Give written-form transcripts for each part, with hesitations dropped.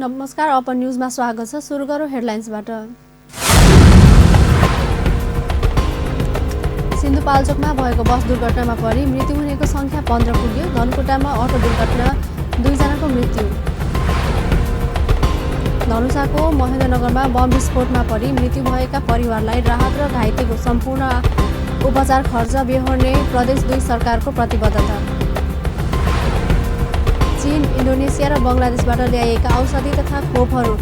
नमस्कार, अपन न्यूजमा स्वागत छ। सुरु गरौँ हेडलाइन्सबाट। सिन्धुपाल्चोकमा भएको बस दुर्घटनामा परि मृत्यु हुनेको संख्या 15 पुग्यो। धनकुटामा अटो दुर्घटना 2 जनाको मृत्यु। धनुषाको महेन्द्रनगरमा बम विस्फोटमा परि मृत्यु भएका परिवारलाई राहत र घाइतेको सम्पूर्ण उपचार खर्च बेहोर्ने प्रदेश 2 सरकारको प्रतिबद्धता। चीन, इन्डोनेसिया र बङ्गलादेशबाट ल्याइएका औषधि तथा खोपहरू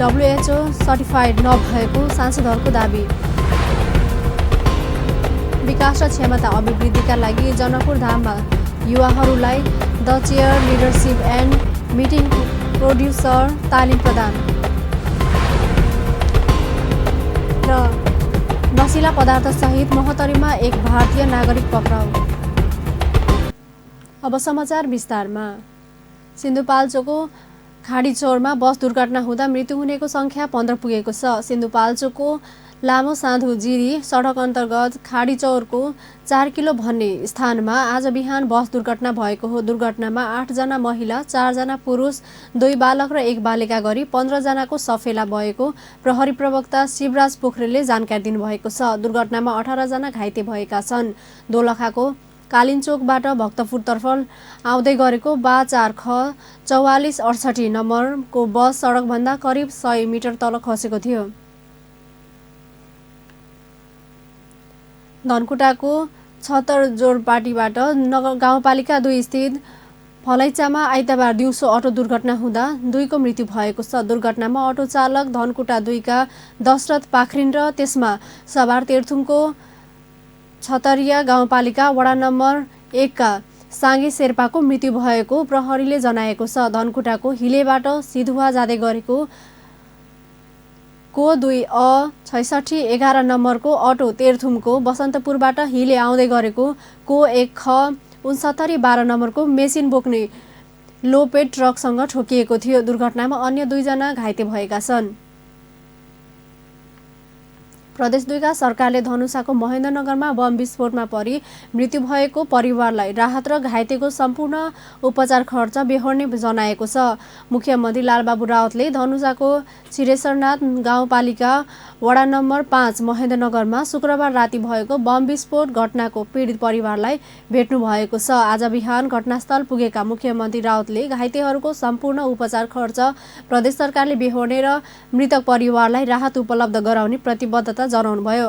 WHO सर्टिफाइड नभएको सांसदहरूको दाबी। विकास र क्षमता अभिवृद्धिका लागि जनकपुर धाममा युवाहरूलाई the chair leadership and meeting producer तालिम प्रदान। र नसिला पदार्थसहित महोत्तरीमा एक भारतीय नागरिक पक्राउ। अब समाचार विस्तारमा। सिन्धुपाल्चोकको खाडीचौरमा बस दुर्घटना हुँदा मृत्यु हुनेको संख्या 15 पुगेको छ। सिन्धुपाल्चोकको लामो साँधु जिरी सडक अन्तर्गत खाडीचौरको 4 किलो भन्ने स्थानमा आज बिहान बस दुर्घटना भएको हो। दुर्घटनामा 8 जना महिला, 4 जना पुरुष, 2 बालक र 1 बालिका गरी 15 जनाको सफेला भएको प्रहरी प्रवक्ता शिवराज पोखरेलले जानकारी दिनुभएको छ। दुर्घटनामा 18 जना घाइते भएका छन्। दोलखाको कालिन्चोकबाट भक्तपुरतर्फ आउँदै गरेको बा 4 ख 4468 नम्बरको बस सडकभन्दा करिब 100 मिटर तल खसेको थियो। धनकुटाको छतरजोरपाटीबाट गाउँपालिका 2 स्थित फलैचामा आइतबार दिउँसो अटो दुर्घटना हुँदा 2 को मृत्यु भएको छ। दुर्घटनामा अटो चालक धनकुटा 2 का दशरथ पाखरिन र त्यसमा सवार तेर्थुमको छतरिया गाउँपालिका वडा नम्बर 1 का साङ्गे शेर्पाको मृत्यु भएको प्रहरीले जनाएको छ। धनकुटाको हिलेबाट सिधुवा जाँदै गरेको को 2 अ 6611 नम्बरको अटो तेर्थुमको बसन्तपुरबाट हिले आउँदै गरेको को 1 ख 6912 नम्बरको मेसिन बोक्ने लोपेड ट्रकसँग ठोकिएको थियो। दुर्घटनामा अन्य 2 जना घाइते भएका छन्। प्रदेश 2 का सरकारले धनुषाको महेन्द्रनगरमा बम विस्फोटमा परि मृत्यु भएको परिवारलाई राहत र घाइतेको सम्पूर्ण उपचार खर्च बेहोर्ने जनाएको छ। मुख्यमन्त्री लालबाबु राउतले धनुषाको छिरेश्वरनाथ गाउँपालिका वडा नम्बर 5 महेन्द्रनगरमा शुक्रबार राति भएको बम विस्फोट घटनाको पीडित परिवारलाई भेट्नु भएको छ। आज बिहान घटनास्थल पुगेका मुख्यमन्त्री राउतले घाइतेहरूको सम्पूर्ण उपचार खर्च प्रदेश सरकारले बेहोर्ने र मृतक परिवारलाई राहत उपलब्ध गराउने प्रतिबद्धता जनाउनुभयो।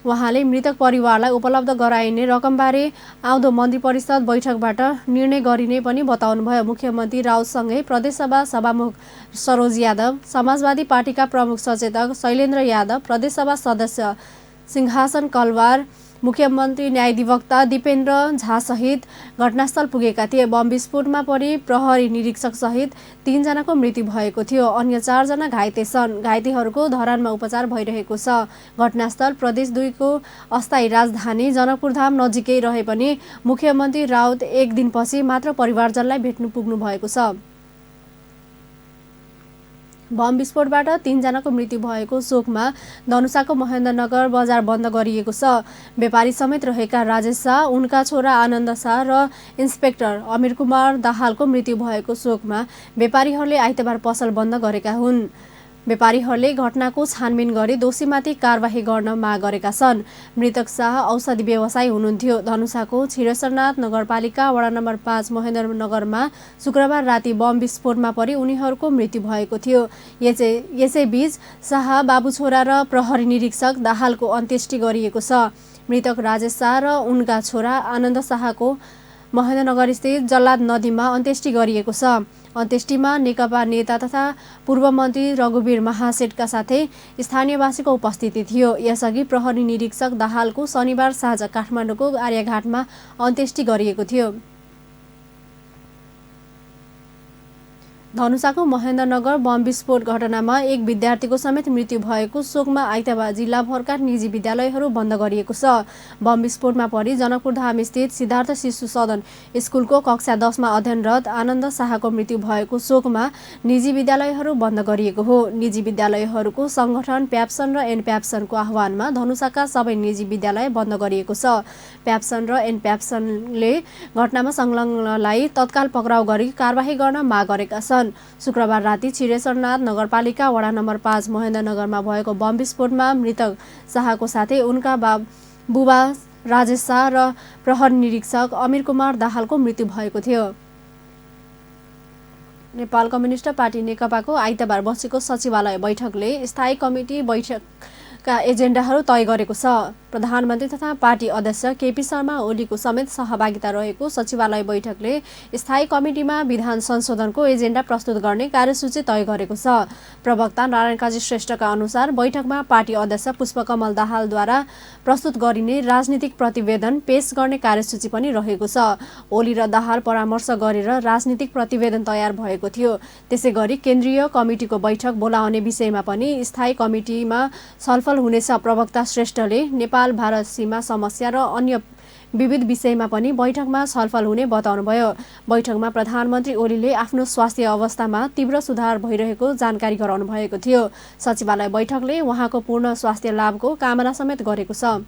उहाँले मृतक परिवारलाई उपलब्ध गराइने रकमबारे आउँदो मन्त्री परिषद बैठकबाट निर्णय गरिने पनि बताउनुभयो। मुख्यमन्त्री राउतसँगै प्रदेशसभा सभामुख सरोज यादव, समाजवादी पार्टीका प्रमुख सचेतक शैलेन्द्र यादव, प्रदेशसभा सदस्य सिंहासन कलवार, मुख्यमन्त्री न्यायाधिवक्ता दिपेन्द्र झासहित घटनास्थल पुगेका थिए। बम विस्फोटमा परि प्रहरी निरीक्षक सहित 3 जनाको मृत्यु भएको थियो। अन्य 4 जना घाइते छन्। घाइतेहरूको धरानमा उपचार भइरहेको छ। घटनास्थल प्रदेश 2 को अस्थायी राजधानी जनकपुरधाम नजिकै रहे पनि मुख्यमन्त्री राउत 1 दिनपछि मात्र परिवारजनलाई भेट्नु पुग्नु भएको छ। बम विस्फोटबाट 3 जनाको मृत्यु भएको शोकमा धनुषाको महेन्द्रनगर बजार बन्द गरिएको छ। व्यापारी समेत रहेका राजेश शाह, उनका छोरा आनन्द शाह र इन्सपेक्टर अमिर कुमार दाहालको मृत्यु भएको शोकमा व्यापारीहरूले आइतबार पसल बन्द गरेका हुन्। व्यापारीहरूले घटनाको छानबिन गरी दोषीमाथि कारबाही गर्न माग गरेका छन्। मृतक शाह औषधि व्यवसायी हुनुहुन्थ्यो। धनुषाको छिरेश्वरनाथ नगरपालिका वडा नम्बर 5 महेन्द्रनगरमा शुक्रबार राति बम विस्फोटमा परि उनीहरूको मृत्यु भएको थियो। यसैबीच शाह, बाबु छोरा र प्रहरी निरीक्षक दाहालको अन्त्येष्टि गरिएको छ। मृतक राजेश शाह र उनका छोरा आनन्द शाहको महेन्द्रनगरस्थित जल्लाद नदीमा अन्त्येष्टि गरिएको छ। अन्त्येष्टिमा नेकपा नेता तथा पूर्व मन्त्री रघुवीर महासेठका साथै स्थानीयवासीको उपस्थिति थियो। यसअघि प्रहरी निरीक्षक दाहालको शनिबार साँझ काठमाडौँको आर्यघाटमा अन्त्येष्टि गरिएको थियो। धनुषाको महेन्द्रनगर बम विस्फोट घटनामा एक विद्यार्थीको समेत मृत्यु भएको शोकमा आइतबार जिल्लाभरका निजी विद्यालयहरू बन्द गरिएको छ। बम विस्फोटमा परि जनकपुरधाम स्थित सिद्धार्थ शिशु सदन स्कुलको कक्षा 10 मा अध्ययनरत आनन्द शाहको मृत्यु भएको शोकमा निजी विद्यालयहरू बन्द गरिएको हो। निजी विद्यालयहरूको संगठन प्याप्सन र एनप्याप्सनको आह्वानमा धनुषाका सबै निजी विद्यालय बन्द गरिएको छ। प्याप्सन र एनप्याप्सनले घटनामा संलग्नलाई तत्काल पक्राउ गरी कारबाही गर्न माग गरेका छन्। छन्। शुक्रबार राति छिरेश्वरनाथ नगरपालिका वडा नम्बर 5 महेन्द्रनगरमा भएको बम विस्फोटमा मृतक शाहको साथै उनका बुबा राजेश शाह र प्रहरी निरीक्षक अमिर कुमार दाहालको मृत्यु भएको थियो। नेपाल कम्युनिस्ट पार्टी नेकपाको आइतबार बसेको सचिवालय बैठकले स्थायी कमिटी बैठकका एजेन्डाहरू तय गरेको छ। प्रधानमन्त्री तथा पार्टी अध्यक्ष केपी शर्मा ओलीको समेत सहभागिता रहेको सचिवालय बैठकले स्थायी कमिटीमा विधान संशोधनको एजेन्डा प्रस्तुत गर्ने कार्यसूची तय गरेको छ। प्रवक्ता नारायण काजी श्रेष्ठका अनुसार बैठकमा पार्टी अध्यक्ष पुष्पकमल दाहालद्वारा प्रस्तुत गरिने राजनीतिक प्रतिवेदन पेश गर्ने कार्यसूची पनि रहेको छ। ओली र दाहाल परामर्श गरेर राजनीतिक प्रतिवेदन तयार भएको थियो। त्यसैगरी केन्द्रीय कमिटीको बैठक बोलाउने विषयमा पनि स्थायी कमिटीमा छलफल हुनेछ। प्रवक्ता श्रेष्ठले नेपाल भारत सीमा समस्या र अन्य विविध विषयमा पनि बैठकमा छलफल हुने बताउनुभयो। बैठकमा प्रधानमन्त्री ओलीले आफ्नो स्वास्थ्य अवस्थामा तीव्र सुधार भइरहेको जानकारी गराउनु भएको थियो। सचिवालय बैठकले उहाँको पूर्ण स्वास्थ्य लाभको कामना समेत गरेको छ।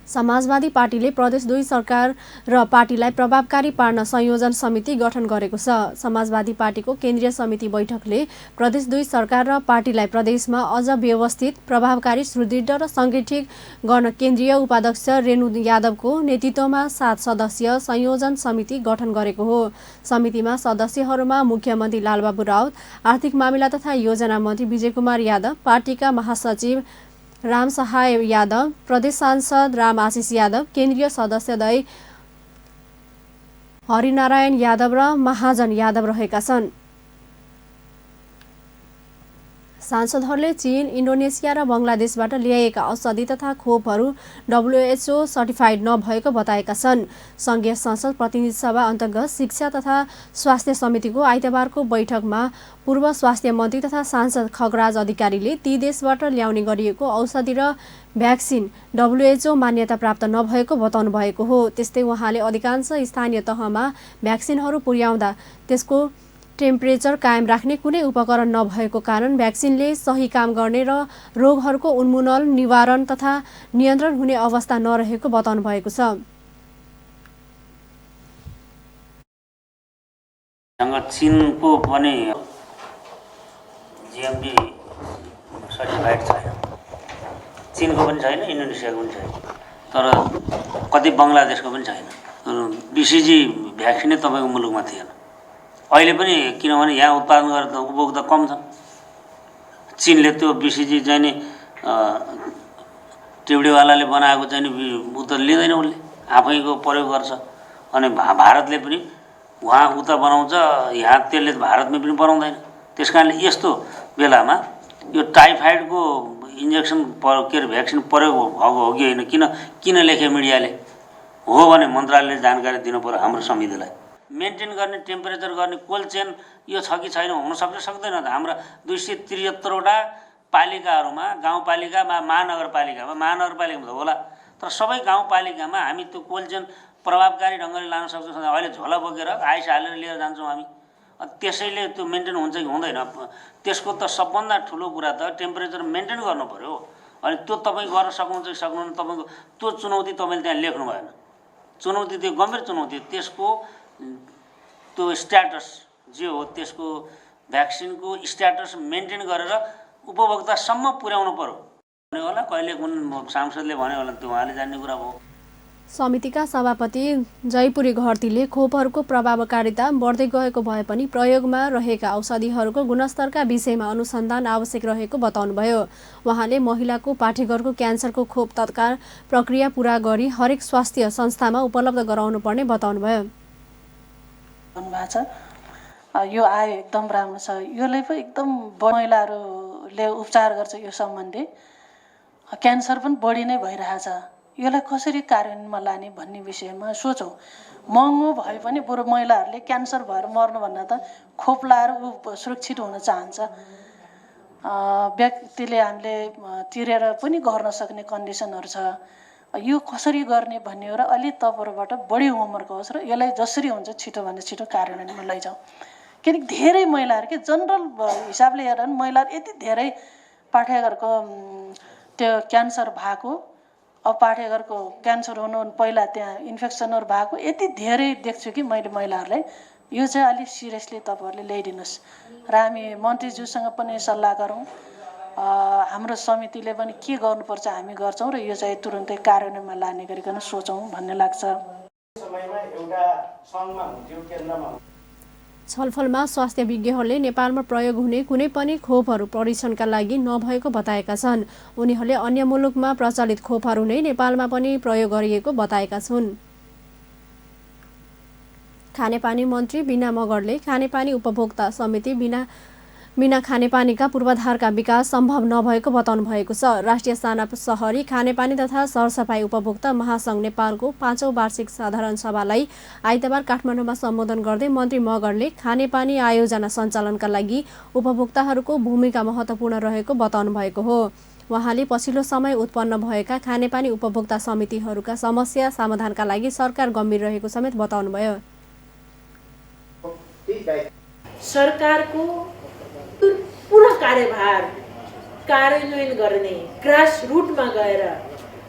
समाजवादी पार्टीले प्रदेश 2 सरकार र पार्टीलाई प्रभावकारी पार्न संयोजन समिति गठन गरेको छ। समाजवादी पार्टीको केन्द्रीय समिति बैठकले प्रदेश 2 सरकार र पार्टीलाई प्रदेशमा अझ व्यवस्थित, प्रभावकारी, सुदृढ र सङ्गठित गर्न केन्द्रीय उपाध्यक्ष रेणु यादवको नेतृत्वमा 7 सदस्यीय संयोजन समिति गठन गरेको हो। समितिमा सदस्यहरूमा मुख्यमन्त्री लालबाबु राउत, आर्थिक मामिला तथा योजना मन्त्री विजय कुमार यादव, पार्टीका महासचिव राम सहाय यादव, प्रदेश सांसद राम आशिष यादव, केन्द्रीय सदस्य दय हरिनारायण यादव र महाजन यादव रहेका छन्। सांसदहरूले चीन, इन्डोनेसिया र बङ्गलादेशबाट ल्याएका औषधि तथा खोपहरू WHO सर्टिफाइड नभएको बताएका छन्। संघीय संसद प्रतिनिधि सभा अन्तर्गत शिक्षा तथा स्वास्थ्य समितिको आइतबारको बैठकमा पूर्व स्वास्थ्य मन्त्री तथा सांसद खगराज अधिकारीले ती देशबाट ल्याउने गरिएको औषधि र भ्याक्सिन WHO मान्यता प्राप्त नभएको बताउनु भएको हो। त्यस्तै उहाँले अधिकांश स्थानीय तहमा भ्याक्सिनहरू पुर्याउँदा त्यसको टेम्परेचर कायम राख्ने कुनै उपकरण नभएको कारण भ्याक्सिनले सही काम गर्ने र रोगहरूको उन्मूलन, निवारण तथा नियन्त्रण हुने अवस्था नरहेको बताउनु भएको छ। चीनको पनि GMP सर्टिफाइड छैन, चीनको पनि छैन, इन्डोनेसियाको पनि छैन, तर कति बङ्गलादेशको पनि छैन। BCG भ्याक्सिनै तपाईँको मुलुकमा थिएन अहिले पनि, किनभने यहाँ उत्पादन गरेर उपभोक्ता कम छन्। चीनले त्यो BCG चाहिँ नि टिबडीवालाले बनाएको चाहिँ नि उता लिँदैन, उसले आफैको प्रयोग गर्छ। अनि भारतले पनि उहाँ उता बनाउँछ, यहाँ त्यसले भारतमा पनि बनाउँदैन। त्यस कारणले यस्तो बेलामा यो टाइफाइडको इन्जेक्सन के अरे भ्याक्सिन प्रयोग भएको हो कि होइन, किन लेखे मिडियाले? हो भने मन्त्रालयले जानकारी दिनु पर्यो हाम्रो समितिलाई। मेन्टेन गर्ने, टेम्परेचर गर्ने कोल्ड चेन यो छ कि छैन हुन सक्छ सक्दैन त? हाम्रा 273वटा पालिकाहरूमा, गाउँपालिकामा, महानगरपालिकामा त होला, तर सबै गाउँपालिकामा हामी त्यो कोल्ड चेन प्रभावकारी ढङ्गले लान सक्छौँ। अहिले झोला बोकेर आइस हालेर लिएर जान्छौँ हामी। त्यसैले त्यो मेन्टेन हुन्छ कि हुँदैन? त्यसको त सबभन्दा ठुलो कुरा त टेम्परेचर मेन्टेन गर्नु पर्यो। अनि त्यो तपाईँ गर्न सक्नुहुन्छ कि सक्नुहुन्न, तपाईँको त्यो चुनौती तपाईँले त्यहाँ लेख्नु भएन। चुनौती त्यो गम्भीर चुनौती, त्यसको त्यो स्ट्याटस जे हो, त्यसको भ्याक्सिनको स्ट्याटस मेन्टेन गरेर उपभोक्तासम्म पुर्याउनु पर्यो भने होला। कहिले कुन सांसदले भन्यो होला, त्यो उहाँले जान्ने कुरा हो। समितिका सभापति जयपुरी घरतीले खोपहरूको प्रभावकारिता बढ्दै गएको भए पनि प्रयोगमा रहेका औषधिहरूको गुणस्तरका विषयमा अनुसन्धान आवश्यक रहेको बताउनुभयो। उहाँले महिलाको पाठेघरको क्यान्सरको खोप तत्काल प्रक्रिया पूरा गरी हरेक स्वास्थ्य संस्थामा उपलब्ध गराउनु पर्ने बताउनुभयो। यो आयो एकदम राम्रो छ। यसले पनि एकदम महिलाहरूले उपचार गर्छ। यो सम्बन्धी क्यान्सर पनि बढी नै भइरहेछ। यसलाई कसरी कार्यान्वयनमा लाने भन्ने विषयमा सोचौँ। महँगो भए पनि बरु महिलाहरूले क्यान्सर भएर मर्नुभन्दा त खोप लाएर सुरक्षित हुन चाहन्छ। व्यक्तिले हामीले तिरेर पनि गर्न सक्ने कन्डिसनहरू छ। यो कसरी गर्ने भन्ने एउटा अलि तपरबाट बढी होमवर्क होस् र यसलाई जसरी हुन्छ छिटोभन्दा छिटो कार्यान्वयनमा लैजाउँ। किनकि धेरै महिलाहरू के जनरल हिसाबले हेर्दा पनि महिलाहरू यति धेरै पाठेघरको त्यो क्यान्सर भएको, अब पाठेघरको क्यान्सर हुनु पहिला त्यहाँ इन्फेक्सनहरू भएको यति धेरै देख्छु कि मैले महिलाहरूलाई यो चाहिँ अलिक सिरियसली तपाईँहरूले ल्याइदिनुहोस् र हामी मन्त्रीज्यूसँग पनि सल्लाह गरौँ। हाम्रो समितिले पनि के गर्नुपर्छ हामी गर्छौँ र यो चाहिँ तुरुन्तै कार्यान्वयनमा लाने गरिकन सोचौँ भन्ने लाग्छ। छलफलमा स्वास्थ्य विज्ञहरूले नेपालमा प्रयोग हुने कुनै पनि खोपहरू परीक्षणका लागि नभएको बताएका छन्। उनीहरूले अन्य मुलुकमा प्रचलित खोपहरू नै नेपालमा पनि प्रयोग गरिएको बताएका छन्। खानेपानी मन्त्री बिना मगरले खानेपानी उपभोक्ता समिति बिना खानेपानीका पूर्वाधारका विकास सम्भव नभएको बताउनु भएको छ। राष्ट्रिय साना सहरी खानेपानी तथा सरसफाई उपभोक्ता महासङ्घ नेपालको 5औं वार्षिक साधारण सभालाई आइतबार काठमाडौँमा सम्बोधन गर्दै मन्त्री मगरले खानेपानी आयोजना सञ्चालनका लागि उपभोक्ताहरूको भूमिका महत्त्वपूर्ण रहेको बताउनु भएको हो। उहाँले पछिल्लो समय उत्पन्न भएका खानेपानी उपभोक्ता समितिहरूका समस्या समाधानका लागि सरकार गम्भीर रहेको समेत बताउनुभयो। सरकारको पुनः कार्यभार कार्यान्वयन गर्ने ग्रास रुटमा गएर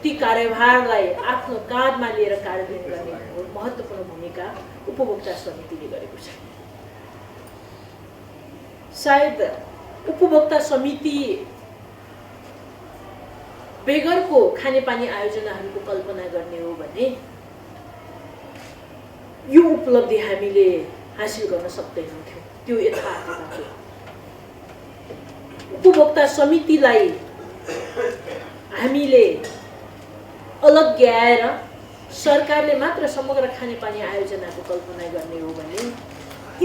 ती कार्यभारलाई आफ्नो काँधमा लिएर कार्यान्वयन गर्ने महत्त्वपूर्ण भूमिका उपभोक्ता समितिले गरेको छ। सायद उपभोक्ता समिति बेगरको खानेपानी आयोजनाहरूको कल्पना गर्ने हो भने यो उपलब्धि हामीले हासिल गर्न सक्दैनौँ थियो। त्यो यथार्थता थियो। उपभोक्ता समितिलाई हामीले अलग्याएर सरकारले मात्र समग्र खानेपानी आयोजनाको कल्पना गर्ने हो भने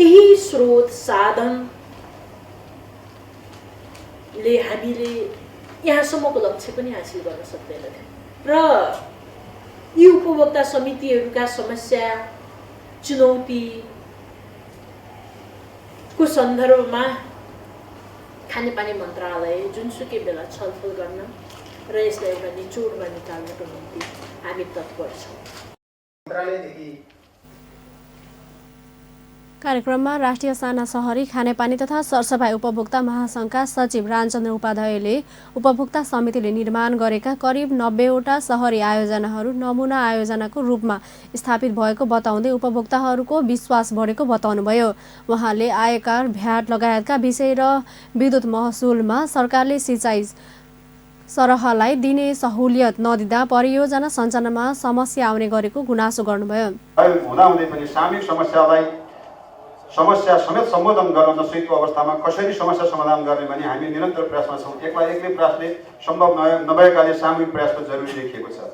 यही स्रोत साधनले हामीले यहाँसम्मको लक्ष्य पनि हासिल गर्न सक्दैनथ्यौँ। र यी उपभोक्ता समितिहरूका समस्या चुनौतीको सन्दर्भमा खानेपानी मन्त्रालय जुनसुकै बेला छलफल गर्न र यसलाई एउटा निचोडमा निकाल्नको निम्ति हामी तत्पर छौँ। कार्यक्रममा राष्ट्रिय साना सहरी खानेपानी तथा सरसफाई उपभोक्ता महासङ्घका सचिव रामचन्द्र उपाध्यायले उपभोक्ता समितिले निर्माण गरेका करिब 90वटा सहरी आयोजनाहरू नमुना आयोजनाको रूपमा स्थापित भएको बताउँदै उपभोक्ताहरूको विश्वास बढेको बताउनुभयो। उहाँले आयकर भ्याट लगायतका विषय र विद्युत महसुलमा सरकारले सिँचाइ सरहलाई दिने सहुलियत नदिँदा परियोजना सञ्चालनमा समस्या आउने गरेको गुनासो गर्नुभयो। हुँदाहुँदै पनि सामूहिक समस्या समेत सम्बोधन गर्न नसकेको अवस्थामा कसरी समस्या समाधान गर्ने भने हामी निरन्तर प्रयासमा छौँ। एक्लै प्रयासले सम्भव नभएकाले सामूहिक प्रयासको जरुरी देखिएको छ।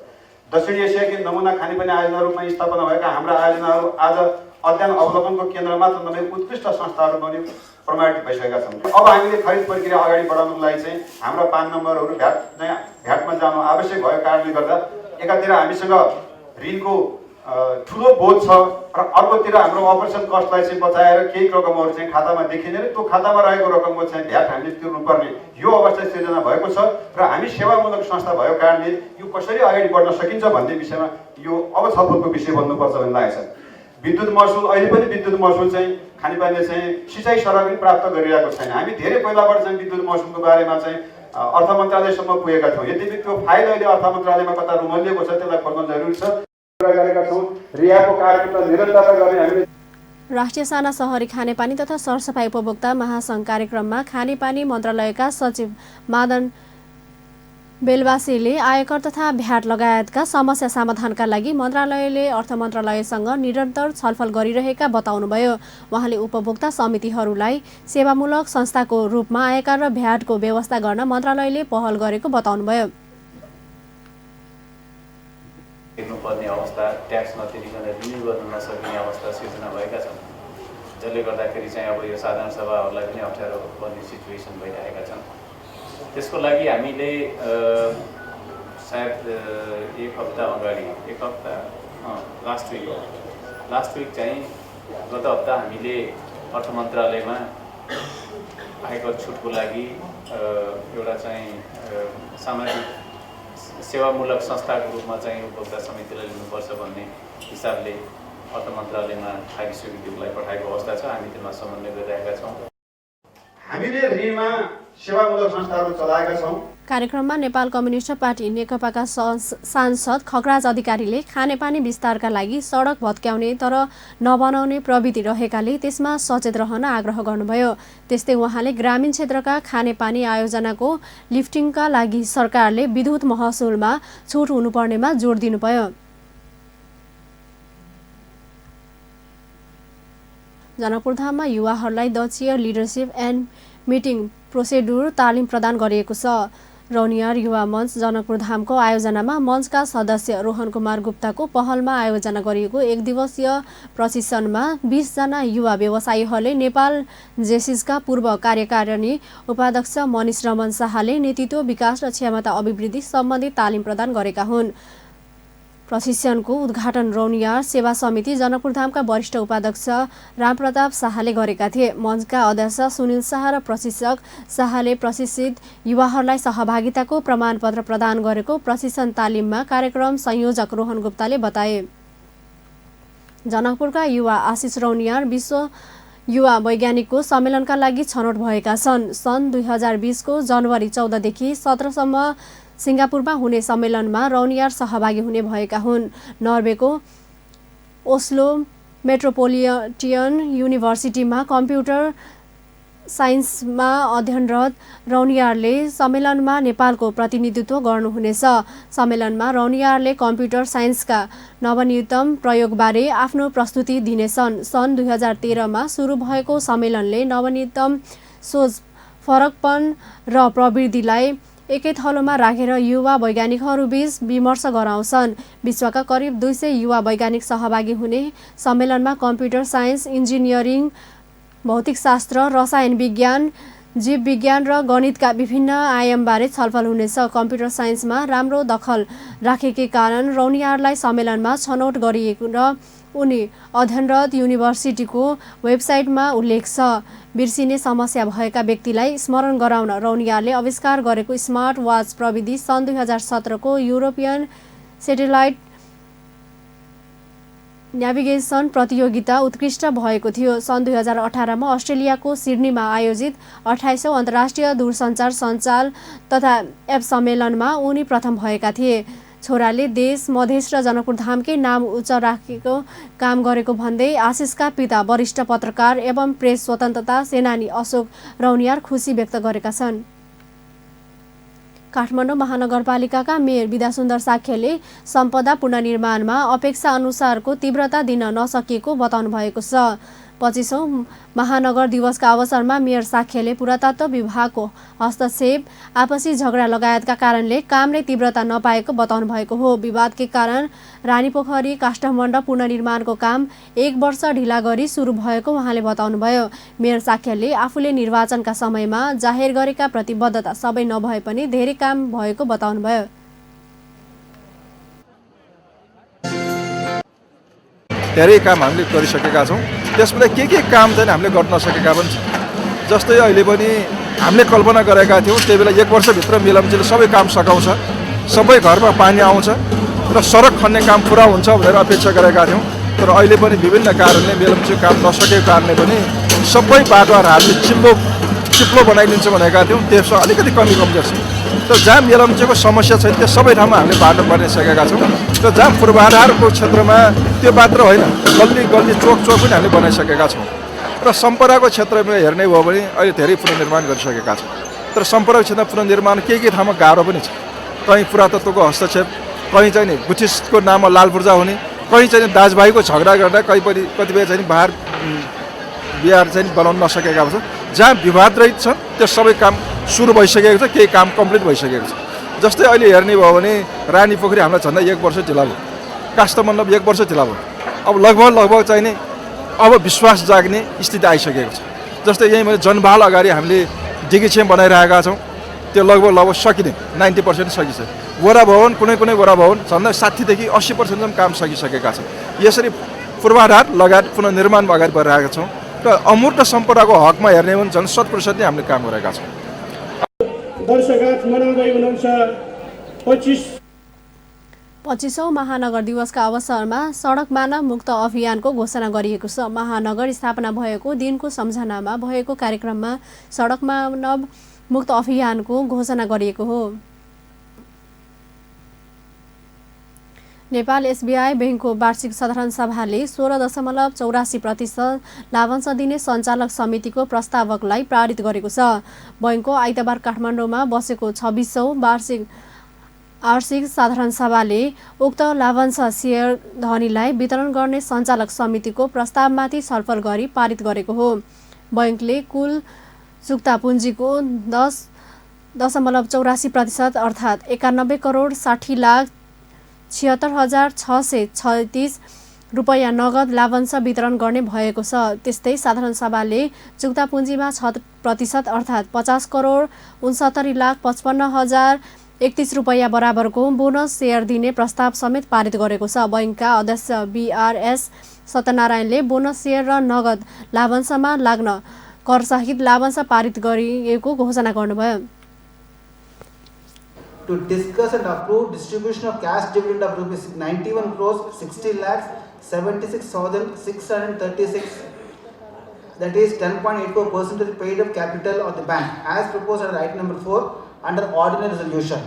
दक्षिण एसियाकी नमुना खानेपानी आयोजना रूपमा स्थापना भएका हाम्रा आयोजनाहरू आज अध्ययन अवलोकनको केन्द्र मात्र नभई उत्कृष्ट संस्थाहरू पनि प्रमाणित भइसकेका छन्। अब हामीले खरिद प्रक्रिया अगाडि बढाउनको लागि चाहिँ हाम्रा पान नम्बरहरू भ्याटमा जानु आवश्यक भएको कारणले गर्दा एकातिर हामीसँग ऋणको ठुलो बोझ छ र अर्कोतिर हाम्रो अपरेसन कस्टलाई चाहिँ बचाएर केही रकमहरू चाहिँ खातामा देखिने र त्यो खातामा रहेको रकमको चाहिँ भ्याट हामीले तिर्नुपर्ने यो अवस्था सिर्जना भएको छ र हामी सेवामूलक संस्था भएको कारणले यो कसरी अगाडि बढ्न सकिन्छ भन्ने विषयमा यो अब छलफलको विषय बन्नुपर्छ भन्ने लागेको छ। विद्युत महसुल अहिले पनि विद्युत महसुल चाहिँ खानेपानीले चाहिँ सिँचाइ सरह पनि प्राप्त गरिरहेको छैन। हामी धेरै पहिलाबाट चाहिँ विद्युत महसुलको बारेमा चाहिँ अर्थ मन्त्रालयसम्म पुगेका थियौँ। यद्यपि त्यो फाइल अहिले अर्थ मन्त्रालयमा कता रुमलिएको छ, त्यसलाई खोल्न जरुरी छ। राष्ट्रिय साना सहरी खानेपानी तथा सरसफाई उपभोक्ता महासङ्घ कार्यक्रममा खानेपानी मन्त्रालयका सचिव मादन बेलवासीले आयकर तथा भ्याट लगायतका समस्या समाधानका लागि मन्त्रालयले अर्थ मन्त्रालयसँग निरन्तर छलफल गरिरहेका बताउनुभयो। उहाँले उपभोक्ता समितिहरूलाई सेवामूलक संस्थाको रूपमा आयकर र भ्याटको व्यवस्था गर्न मन्त्रालयले पहल गरेको बताउनुभयो। तिर्नुपर्ने अवस्था, ट्याक्स नतिरिकन रिन्यू गर्न नसकिने अवस्था सिर्जना भएका छन्, जसले गर्दाखेरि चाहिँ अब यो साधारण सभाहरूलाई पनि अप्ठ्यारो पर्ने सिचुएसन भइरहेका छन्। त्यसको लागि हामीले सायद एक हप्ता लास्ट विक चाहिँ गत हप्ता हामीले अर्थ मन्त्रालयमा आयकर छुटको लागि एउटा चाहिँ सामाजिक सेवामूलक संस्थाको रूपमा चाहिँ उपभोक्ता समितिलाई लिनुपर्छ भन्ने हिसाबले अर्थ मन्त्रालयमा खारिज स्वीकृतिलाई पठाएको अवस्था छ। हामी त्यसमा समन्वय गरिरहेका छौँ। हामीले ऋणमा सेवामूलक संस्थाहरू चलाएका छौँ। कार्यक्रममा नेपाल कम्युनिस्ट पार्टी नेकपाका सांसद खगराज अधिकारीले खानेपानी विस्तारका लागि सडक भत्क्याउने तर नबनाउने प्रवृत्ति रहेकाले त्यसमा सचेत रहन आग्रह गर्नुभयो। त्यस्तै उहाँले ग्रामीण क्षेत्रका खानेपानी आयोजनाको लिफ्टिङका लागि सरकारले विद्युत महसुलमा छुट हुनुपर्नेमा जोड दिनुभयो। जनकपुरधाममा युवाहरूलाई the chair leadership and meeting procedure तालिम प्रदान गरिएको छ। रौनियार युवा मञ्च जनकपुरधामको आयोजनामा मञ्चका सदस्य रोहन कुमार गुप्ताको पहलमा आयोजना गरिएको एक दिवसीय प्रशिक्षणमा 20 जना युवा व्यवसायीहरूले नेपाल जेसिसका पूर्व कार्यकारिणी उपाध्यक्ष मनिष रमन शाहले नेतृत्व विकास र क्षमता अभिवृद्धि सम्बन्धी तालिम प्रदान गरेका हुन्। प्रशिक्षणको उद्घाटन रौनियार सेवा समिति जनकपुरधामका वरिष्ठ उपाध्यक्ष रामप्रताप शाहले गरेका थिए। मञ्चका अध्यक्ष सुनिल शाह र प्रशिक्षक शाहले प्रशिक्षित युवाहरूलाई सहभागिताको प्रमाणपत्र प्रदान गरेको प्रशिक्षण तालिममा कार्यक्रम संयोजक रोहन गुप्ताले बताए। जनकपुरका युवा आशिष रौनियार विश्व युवा वैज्ञानिकको सम्मेलनका लागि छनौट भएका छन्। सन् 2020 को जनवरी 14 देखि 17 सम्म सिङ्गापुरमा हुने सम्मेलनमा रौनियार सहभागी हुने भएका हुन्। नर्वेको ओस्लो मेट्रोपोलिटन युनिभर्सिटीमा कम्प्युटर साइन्समा अध्ययनरत रौनियारले सम्मेलनमा नेपालको प्रतिनिधित्व गर्नुहुनेछ। सम्मेलनमा रौनियारले कम्प्युटर साइन्सका नवनीतम प्रयोगबारे आफ्नो प्रस्तुति दिनेछन्। सन् 2013 मा सुरु भएको सम्मेलनले नवनीतम सोच, फरकपन र प्रवृत्तिलाई एकै थलोमा राखेर युवा वैज्ञानिकहरूबीच विमर्श गराउँछन्। विश्वका करिब 200 युवा वैज्ञानिक सहभागी हुने सम्मेलनमा कम्प्युटर साइन्स, इन्जिनियरिङ, भौतिकशास्त्र, रसायन विज्ञान, जीव विज्ञान र गणितका विभिन्न आयामबारे छलफल हुनेछ। कम्प्युटर साइन्समा राम्रो दखल राखेकै कारण रौनियारलाई सम्मेलनमा छनौट गरिएको र उनी अध्ययनरत युनिभर्सिटीको वेबसाइटमा उल्लेख छ। बिर्सिने समस्या भएका व्यक्तिलाई स्मरण गराउन रौनियारले आविष्कार गरेको स्मार्ट वाच प्रविधि सन् 2017 को युरोपियन सेटेलाइट नेभिगेसन प्रतियोगिता उत्कृष्ट भएको थियो। सन् 2018 मा अस्ट्रेलियाको सिडनीमा आयोजित 28औं अन्तर्राष्ट्रिय दूरसञ्चार सञ्चाल तथा एप सम्मेलनमा उनी प्रथम भएका थिए। छोराले देश, मधेस र जनकपुरधामकै नाम उच्च राखेको काम गरेको भन्दै आशिषका पिता वरिष्ठ पत्रकार एवं प्रेस स्वतन्त्रता सेनानी अशोक रौनियार खुसी व्यक्त गरेका छन्। काठमाडौँ महानगरपालिकाका मेयर विद्यासुन्दर साक्यले सम्पदा पुनर्निर्माणमा अपेक्षा अनुसारको तीव्रता दिन नसकिएको बताउनु भएको छ। 25औं महानगर दिवसका अवसरमा मेयर साक्यले पुरातत्व विभागको हस्तक्षेप, आपसी झगडा लगायतका कारणले कामले तीव्रता नपाएको बताउनु भएको हो। विवादकै कारण रानीपोखरी काष्ठमण्डप पुनर्निर्माणको काम 1 वर्ष ढिला गरी सुरु भएको उहाँले बताउनुभयो। मेयर साक्यले आफूले निर्वाचनका समयमा जाहेर गरेका प्रतिबद्धता सबै नभए पनि धेरै काम भएको बताउनुभयो। धेरै काम हामीले गरिसकेका छौँ। त्यसमा के काम चाहिँ हामीले गर्न नसकेका पनि छौँ। जस्तै अहिले पनि हामीले कल्पना गरेका थियौँ त्यही बेला 1 वर्षभित्र मेलम्चीले सबै काम सघाउँछ, सबै घरमा पानी आउँछ र सडक खन्ने काम पुरा हुन्छ भनेर अपेक्षा गरेका थियौँ। तर अहिले पनि विभिन्न कारणले मेलम्चीको काम नसकेको कारणले पनि सबै बाटोहरू हामीले चिप्लो बनाइदिन्छ भनेका थियौँ। त्यसमा अलिकति कमजोर छ। र जहाँ मेलम्चीको समस्या छैन त्यो सबै ठाउँमा हामीले बाटो बनाइसकेका छौँ। र जहाँ पूर्वाधारको क्षेत्रमा त्यो मात्र होइन, गल्ली गल्ली चोक पनि हामीले बनाइसकेका छौँ। र सम्पदाको क्षेत्रमा हेर्ने भयो भने अहिले धेरै पुनर्निर्माण गरिसकेका छौँ। तर सम्पदाको क्षेत्रमा पुनर्निर्माण के ठाउँमा गाह्रो पनि छ। कहीँ पुरातत्वको हस्तक्षेप, कहीँ चाहिँ बुद्धिस्टको नाममा लाल पूर्जा हुने, कहीँ चाहिँ दाजुभाइको झगडा गर्दा कतिपय चाहिँ बिहार चाहिँ बनाउन नसकेका छ। जहाँ विवाद रहित छ त्यो सबै काम सुरु भइसकेको छ, केही काम कम्प्लिट भइसकेको छ। जस्तै अहिले हेर्ने भयो भने रानीपोखरी हामीलाई झन्डै 1 वर्ष ढिला भयो, काष्ठमण्डप 1 वर्ष ढिला भयो। अब लगभग चाहिँ नि अब विश्वास जाग्ने स्थिति आइसकेको छ। जस्तै यहीँ मैले जनभाल अगाडि हामीले डिगिछेम बनाइरहेका छौँ, त्यो लगभग सकिने 90% सकिसक्यो। वडा भवन कुनै वडा भवन झन्डै 60 देखि 80% काम सकिसकेका छन्। यसरी पूर्वाधार लगायत पुनर्निर्माणमा अगाडि बढिरहेका छौँ र अमूर्त सम्पदाको हकमा हेर्ने भने झन् 100% नै हामीले काम गरेका छौँ। वर्षगाँठ मनाउँदै हुनुहुन्छ 25औं महानगर दिवसका अवसरमा सडक मानव मुक्त अभियानको घोषणा गरिएको छ। महानगर स्थापना भएको दिनको सम्झनामा भएको कार्यक्रममा सडक मानव मुक्त अभियानको घोषणा गरिएको हो। नेपाल एसबीआई बैंकको वार्षिक साधारण सभाले 16.84% लाभांश दिने सञ्चालक समितिको प्रस्तावकलाई पारित गरेको छ। बैंकको आइतबार काठमाडौँमा बसेको 26औं वार्षिक साधारण सभाले उक्त लाभांश शेयर धनीलाई वितरण गर्ने सञ्चालक समितिको प्रस्तावमाथि छलफल गरी पारित गरेको हो। बैंकले कुल चुक्ता पुँजीको 10.84% अर्थात् 91,60,76,636 रुपैयाँ नगद लाभांश वितरण गर्ने भएको छ। त्यस्तै साधारण सभाले चुक्ता पुँजीमा 6% अर्थात् 50,69,55,031 रुपैयाँ बराबरको बोनस शेयर दिने प्रस्ताव समेत पारित गरेको छ। बैंकका अध्यक्ष BRS सत्यनारायणले बोनस शेयर र नगद लाभांशमा लाग्न करसहित लाभांश पारित गरिएको घोषणा गर्नुभयो। To discuss and approve distribution of cash dividend of rupees 91 crores 60 lakhs 76,636, that is 10.84% paid up capital of the bank as proposed under item number 4 under ordinary resolution.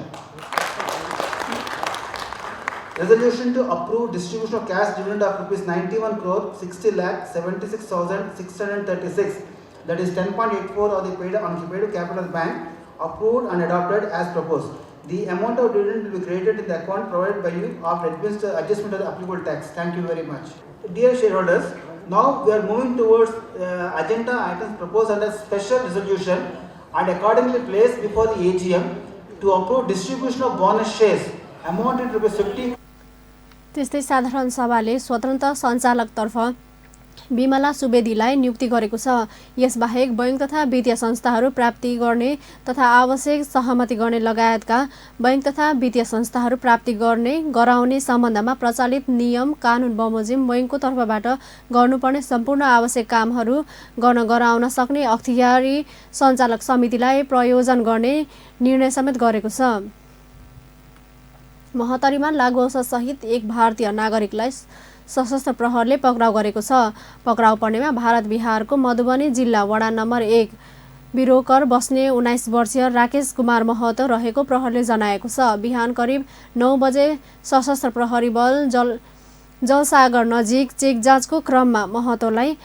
Resolution to approve distribution of cash dividend of rupees 91 crore 60 lakh 76,636, that is 10.84 of the paid up capital of the bank approved and adopted as proposed. The amount of dividend will be credited in the account provided by you after adjustment of the applicable tax. Thank you very much. Dear shareholders, now we are moving towards agenda items proposed under special resolution and accordingly placed before the AGM to approve distribution of bonus shares amounting to ₹50. त्यस्तै साधारण सभाले स्वतन्त्र सञ्चालकतर्फ बिमला सुवेदीलाई नियुक्ति गरेको छ। यसबाहेक bank तथा वित्तीय संस्थाहरू प्राप्ति गर्ने तथा आवश्यक सहमति गर्ने लगायतका बैंक तथा वित्तीय संस्थाहरू प्राप्ति गर्ने गराउने सम्बन्धमा प्रचलित नियम कानुन बमोजिम बैंकको तर्फबाट गर्नुपर्ने सम्पूर्ण आवश्यक कामहरू गर्न गराउन सक्ने अख्तियारी सञ्चालक समितिलाई प्रयोजन गर्ने निर्णय समेत गरेको छ। महोत्तरीमा लागु औषधसहित एक भारतीय नागरिकलाई सशस्त्र प्रहरले पक्राउ गरेको छ। पक्राउ पर्नेमा भारत बिहारको मधुबनी जिल्ला वडा नम्बर 1 बिरोकर बस्ने 19 वर्षीय राकेश कुमार महतो रहेको प्रहरले जनाएको छ। बिहान करिब 9 बजे सशस्त्र प्रहरी बल जलसागर नजिक चेक जाँचको क्रममा महतोलाई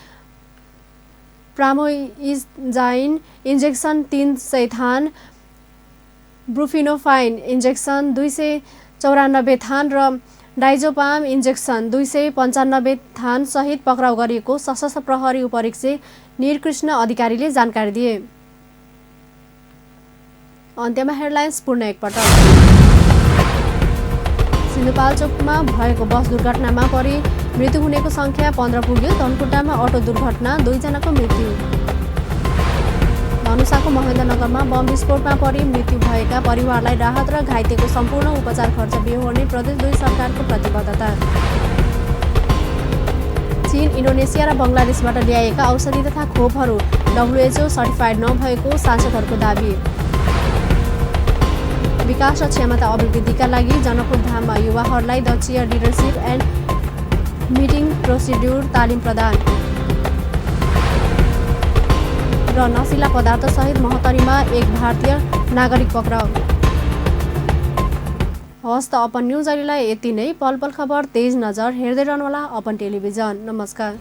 प्रामोइजाइन इन्जेक्सन 300 थान, ब्रुफिनोफाइन इन्जेक्सन 294 थान र डाइजोपाम इन्जेक्सन 295 थान सहित पक्राउ गरिएको सशस्त्र प्रहरी उपरीक्षक निरकृष्ण अधिकारीले जानकारी दिए। अन्त्यमा हेडलाइन्स पुनः एकपटक। सिन्धुपाल्चोकमा भएको बस दुर्घटनामा परि मृत्यु हुनेको संख्या 15 पुग्यो। धनकुटामा अटो दुर्घटना 2 जनाको मृत्यु। धनुषाको महेन्द्रनगरमा बम विस्फोटमा परि मृत्यु भएका परिवारलाई राहत र घाइतेको सम्पूर्ण उपचार खर्च बेहोर्ने प्रदेश 2 सरकारको प्रतिबद्धता। चीन, इन्डोनेसिया र बङ्गलादेशबाट ल्याएका औषधि तथा खोपहरू WHO सर्टिफाइड नभएको सांसदहरूको दाबी। विकास र क्षमता अभिवृद्धिका लागि जनकपुर धाममा युवाहरूलाई दक्षीय लिडरसिप एन्ड मिटिङ प्रोसिड्युर तालिम प्रदान। र नसिला पदार्थ सहित महोत्तरीमा एक भारतीय नागरिक पक्राउ। हस्त अपन न्युज अहिलेलाई यति नै। पल पल खबर तेज नजर हेर्दै रहनुहोला अपन टेलिभिजन। नमस्कार।